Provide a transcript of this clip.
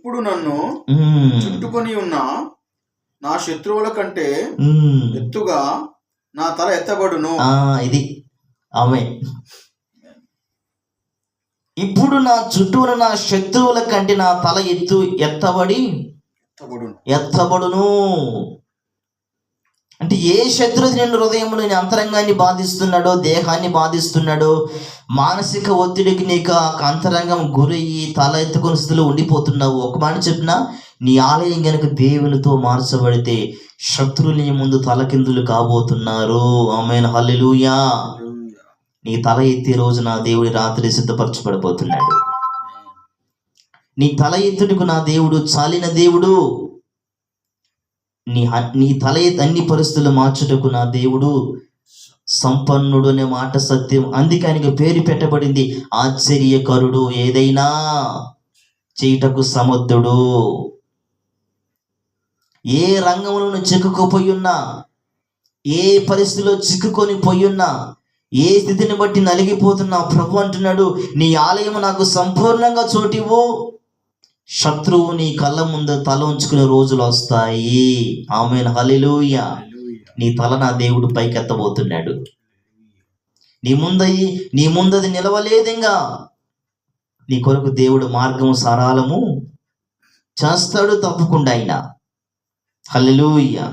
ఇప్పుడు నన్ను చుట్టుకొని ఉన్న నా శత్రువుల కంటే ఎత్తుగా నా తల ఎత్తబడును. ఇది ఆమె. ఇప్పుడు నా చుట్టూ నా శత్రువుల కంటే నా తల ఎత్తబడును. అంటే ఏ శత్రువు నిన్ను హృదయంలో అంతరంగాన్ని బాధిస్తున్నాడో, దేహాన్ని బాధిస్తున్నాడో, మానసిక ఒత్తిడికి నీకు అంతరంగం గురయ్యి తల ఎత్తుకుని స్థితిలో ఉండిపోతున్నావు, ఒక మాట చెప్పినా, నీ ఆలయం కనుక దేవునితో మార్చబడితే శత్రువులు నీ ముందు తలకిందులు కాబోతున్నారు. ఆమేన్, హల్లెలూయా. నీ తల ఎత్తే రోజు నా దేవుడి రాత్రి సిద్ధపరచబడిపోతున్నాడు. నీ తల ఎత్తుటకు నా దేవుడు చాలిన దేవుడు. నీ తల ఎత్తి అన్ని పరిస్థితులు మార్చుటకు నా దేవుడు సంపన్నుడు అనే మాట సత్యం. అందుకే ఆయనకు పేరు పెట్టబడింది ఆశ్చర్యకరుడు, ఏదైనా చేయుటకు సమర్థుడు. ఏ రంగంలో చిక్కుకుపోయి ఉన్నా, ఏ పరిస్థితిలో చిక్కుకొని పోయున్నా, ఏ స్థితిని బట్టి నలిగిపోతున్నా, ప్రభు అంటున్నాడు, నీ ఆలయం నాకు సంపూర్ణంగా చోటివ్వు. శత్రువు నీ కళ్ళ ముందు తల ఉంచుకునే రోజులు వస్తాయి. ఆమేన్, హల్లెలూయా. నీ తల నా దేవుడు పైకెత్తబోతున్నాడు. నీ ముందది నిలవలేదిగా. నీ కొరకు దేవుడు మార్గము సరళము చేస్తాడు తప్పకుండా ఆయన. హల్లెలూయా.